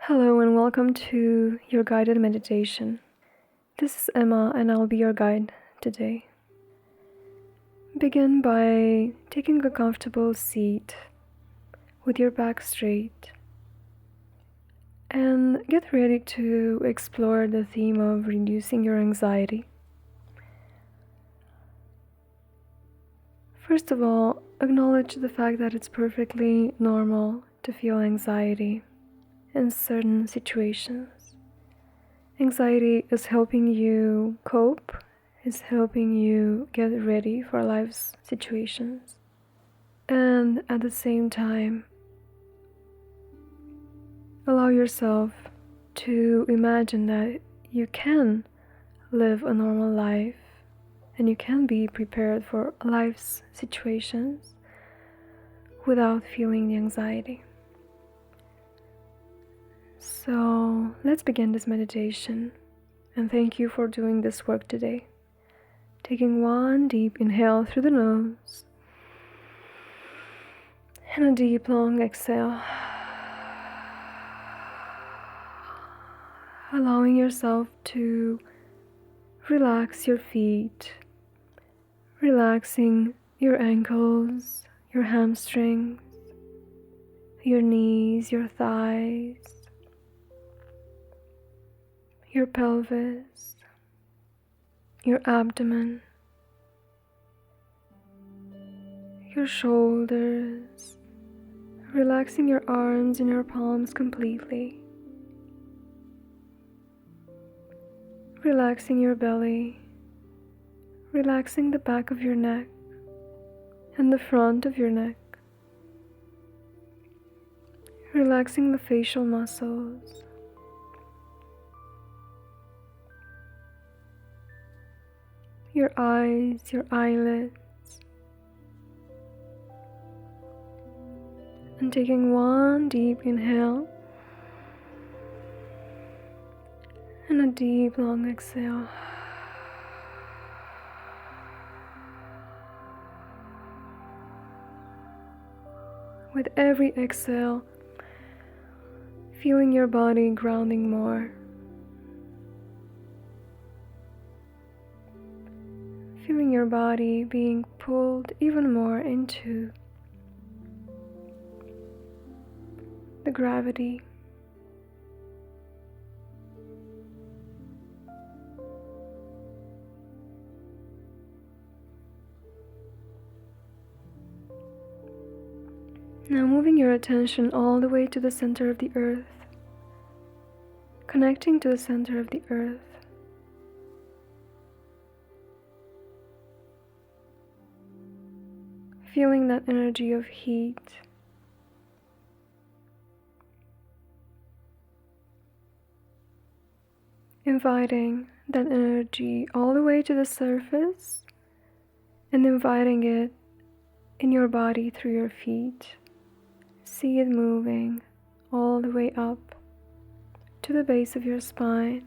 Hello and welcome to your guided meditation. This is Emma and I'll be your guide today. Begin by taking a comfortable seat with your back straight and get ready to explore the theme of reducing your anxiety. First of all, acknowledge the fact that it's perfectly normal to feel anxiety in certain situations. Anxiety is helping you cope, is helping you get ready for life's situations. And at the same time, allow yourself to imagine that you can live a normal life and you can be prepared for life's situations without feeling the anxiety. So let's begin this meditation, and thank you for doing this work today. Taking one deep inhale through the nose and a deep long exhale. Allowing yourself to relax your feet, relaxing your ankles, your hamstrings, your knees, your thighs, your pelvis, your abdomen, your shoulders, relaxing your arms and your palms completely, relaxing your belly, relaxing the back of your neck and the front of your neck, relaxing the facial muscles, your eyes, your eyelids, and taking one deep inhale and a deep long exhale. With every exhale, feeling your body grounding more. Feeling your body being pulled even more into the gravity. Now moving your attention all the way to the center of the earth, connecting to the center of the earth. Feeling that energy of heat. Inviting that energy all the way to the surface and inviting it in your body through your feet. See it moving all the way up to the base of your spine.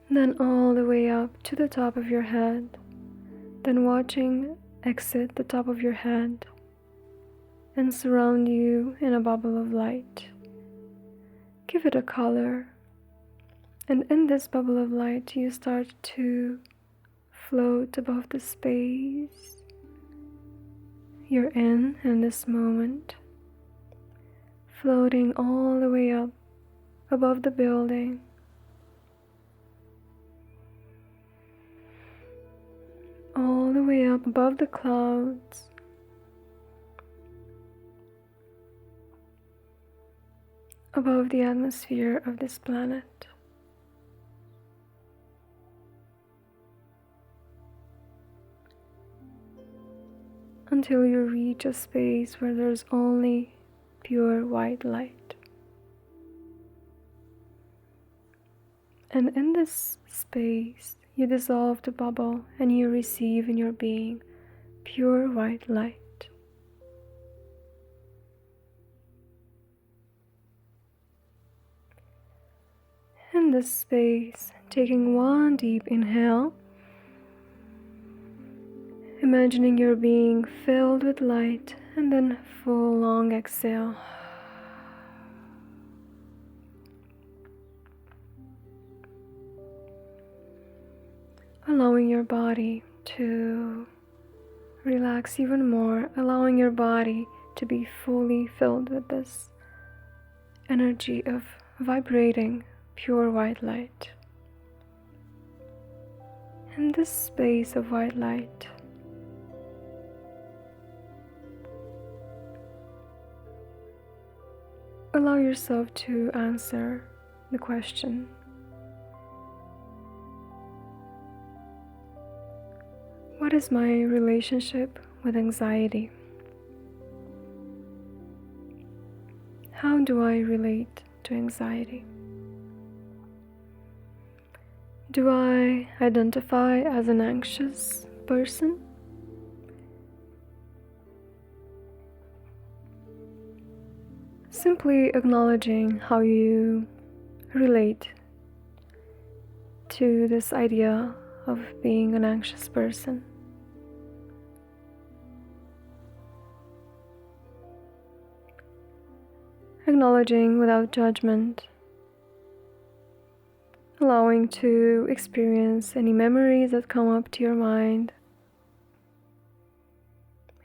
Then all the way up to the top of your head. Then watching exit the top of your head and surround you in a bubble of light. Give it a color, and in this bubble of light you start to float above the space you're in this moment, floating all the way up above the building, all the way up above the clouds, above the atmosphere of this planet. Until you reach a space where there's only pure white light. And in this space, you dissolve the bubble and you receive in your being pure white light. In this space, taking one deep inhale, imagining your being filled with light, and then full long exhale. allowing your body to relax even more, allowing your body to be fully filled with this energy of vibrating pure white light. In this space of white light, allow yourself to answer the question, what is my relationship with anxiety? How do I relate to anxiety? Do I identify as an anxious person? Simply acknowledging how you relate to this idea of being an anxious person. Acknowledging without judgment, allowing to experience any memories that come up to your mind,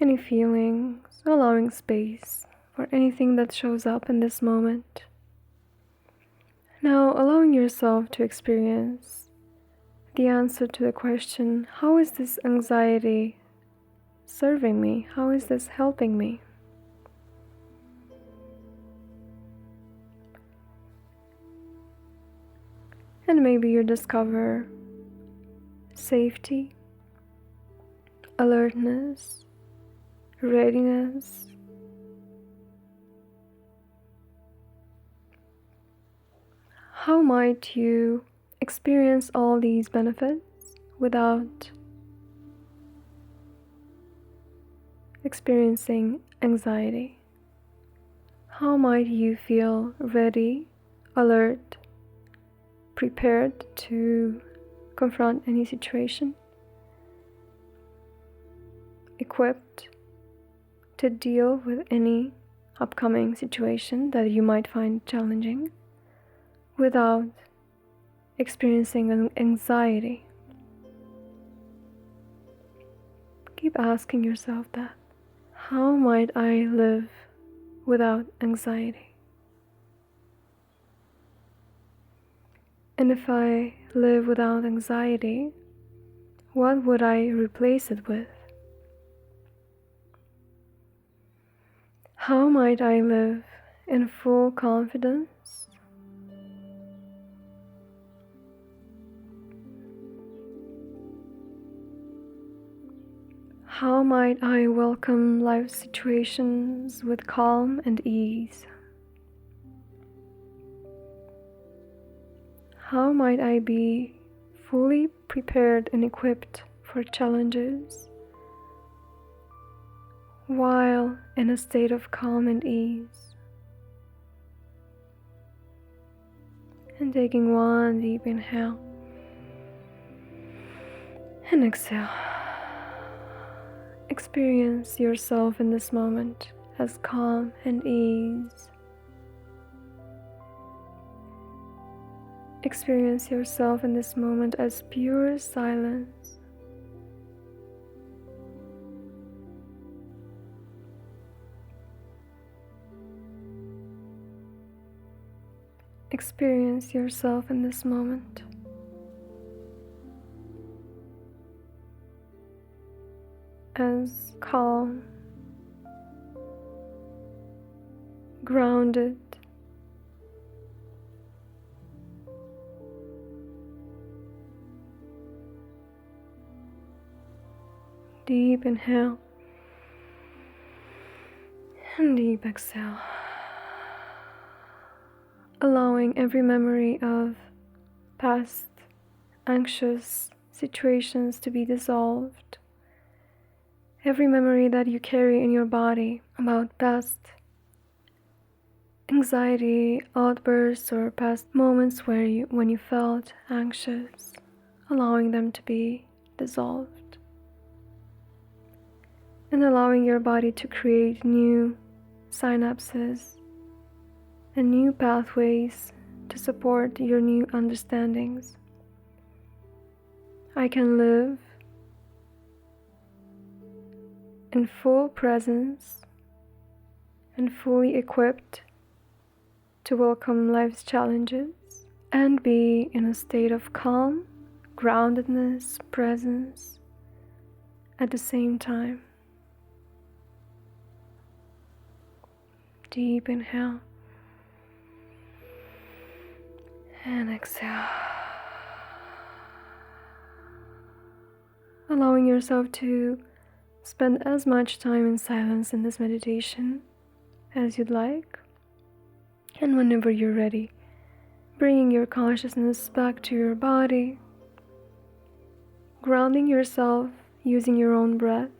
any feelings, allowing space for anything that shows up in this moment. Now allowing yourself to experience the answer to the question, how is this anxiety serving me? How is this helping me? And maybe you discover safety, alertness, readiness. How might you experience all these benefits without experiencing anxiety? How might you feel ready, alert, prepared to confront any situation, equipped to deal with any upcoming situation that you might find challenging without experiencing anxiety? Keep asking yourself that. How might I live without anxiety? And if I live without anxiety, what would I replace it with? How might I live in full confidence? How might I welcome life situations with calm and ease? How might I be fully prepared and equipped for challenges while in a state of calm and ease? And taking one deep inhale and exhale. Experience yourself in this moment as calm and ease. Experience yourself in this moment as pure silence. Experience yourself in this moment as calm, grounded, deep inhale and deep exhale, allowing every memory of past anxious situations to be dissolved. Every memory that you carry in your body about past anxiety outbursts or past moments when you felt anxious, allowing them to be dissolved. And allowing your body to create new synapses and new pathways to support your new understandings I can live in full presence and fully equipped to welcome life's challenges and be in a state of calm, groundedness, presence at the same time. Deep inhale and exhale. Allowing yourself to spend as much time in silence in this meditation as you'd like. And whenever you're ready, bringing your consciousness back to your body, grounding yourself using your own breath.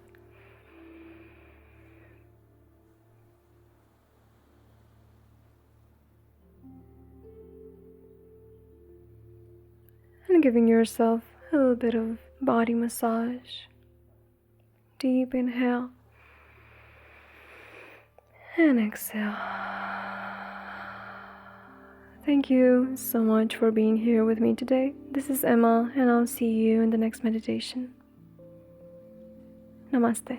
And giving yourself a little bit of body massage. Deep inhale and exhale. Thank you so much for being here with me today. This is Emma, and I'll see you in the next meditation. Namaste.